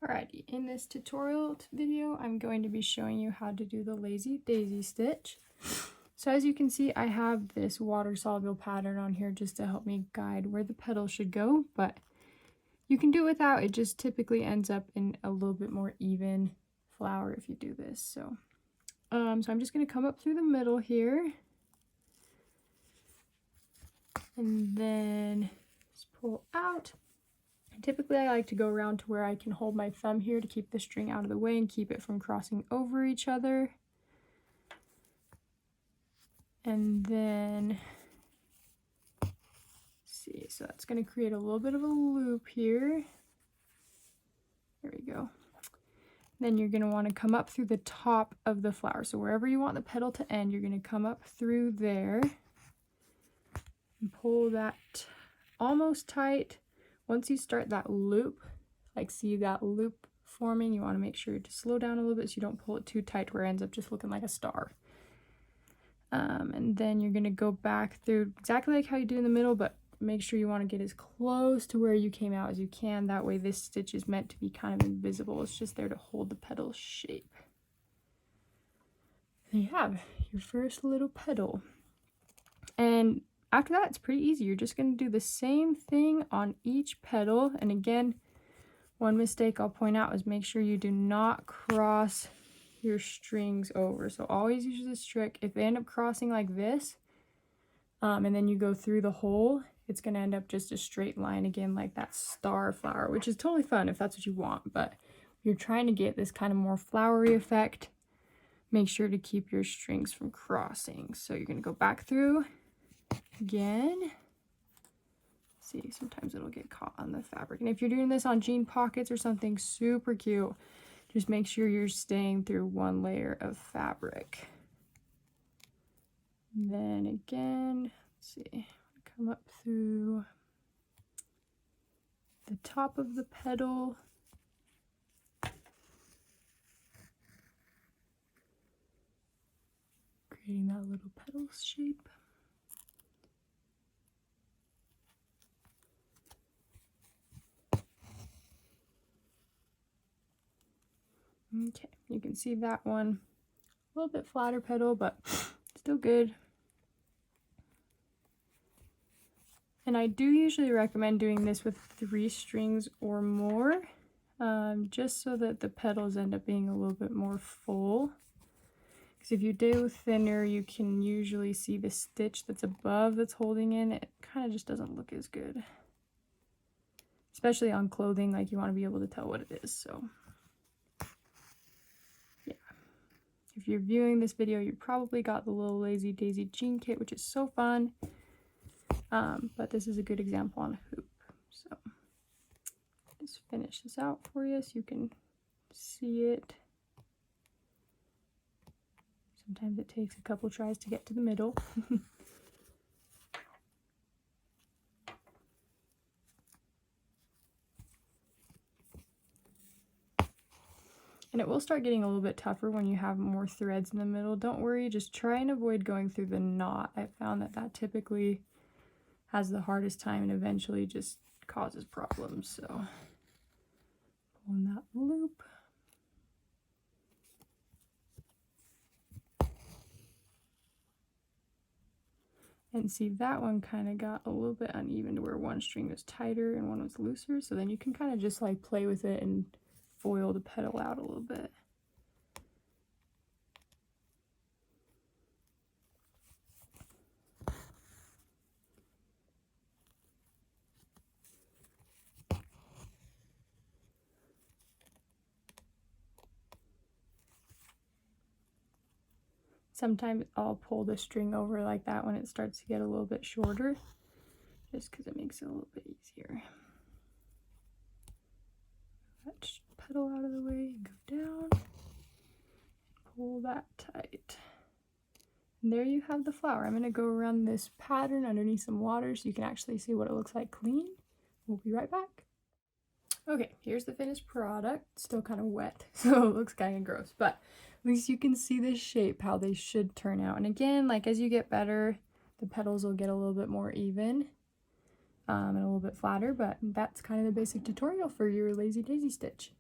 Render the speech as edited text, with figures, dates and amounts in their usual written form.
Alrighty, in this tutorial video, I'm going to be showing you how to do the lazy daisy stitch. So as you can see, I have this water-soluble pattern on here just to help me guide where the petal should go, but you can do it without. It just typically ends up in a little bit more even flower if you do this. So I'm just going to come up through the middle here, and then just pull out. Typically, I like to go around to where I can hold my thumb here to keep the string out of the way and keep it from crossing over each other. And then, let's see, so that's going to create a little bit of a loop here. There we go. Then you're going to want to come up through the top of the flower. So wherever you want the petal to end, you're going to come up through there and pull that almost tight. Once you start that loop, like see that loop forming, you want to make sure to slow down a little bit so you don't pull it too tight where it ends up just looking like a star. And then you're going to go back through exactly like how you do in the middle, but make sure you want to get as close to where you came out as you can. That way this stitch is meant to be kind of invisible. It's just there to hold the petal shape. There you have your first little petal. And after that, it's pretty easy. You're just going to do the same thing on each petal. And again, one mistake I'll point out is make sure you do not cross your strings over. So always use this trick. If they end up crossing like this, and then you go through the hole, it's going to end up just a straight line again, like that star flower, which is totally fun if that's what you want. But if you're trying to get this kind of more flowery effect, make sure to keep your strings from crossing. So you're going to go back through again. See, sometimes it'll get caught on the fabric. And if you're doing this on jean pockets or something super cute, just make sure you're staying through one layer of fabric. And then again, let's see, come up through the top of the petal. Creating that little petal shape. Okay, you can see that one a little bit flatter petal, but still good. And I do usually recommend doing this with 3 strings or more, just so that the petals end up being a little bit more full. Because if you do thinner, you can usually see the stitch that's above that's holding in. It kind of just doesn't look as good. Especially on clothing, like you want to be able to tell what it is, so. If you're viewing this video, you probably got the little Lazy Daisy jean kit, which is so fun. But this is a good example on a hoop. So just finish this out for you so you can see it. Sometimes it takes a couple tries to get to the middle. And it will start getting a little bit tougher when you have more threads in the middle. Don't worry, just try and avoid going through the knot. I found that that typically has the hardest time and eventually just causes problems. So pulling that loop. And see, that one kind of got a little bit uneven to where one string was tighter and one was looser. So then you can kind of just like play with it and foil the petal out a little bit. Sometimes I'll pull the string over like that when it starts to get a little bit shorter, just because it makes it a little bit easier. That petal out of the way, go down, pull that tight. And there you have the flower. I'm going to go around this pattern underneath some water so you can actually see what it looks like clean. We'll be right back. Okay, here's the finished product. It's still kind of wet, so it looks kind of gross, but at least you can see the shape, how they should turn out. And again, like as you get better, the petals will get a little bit more even and a little bit flatter, but that's kind of the basic tutorial for your Lazy Daisy stitch.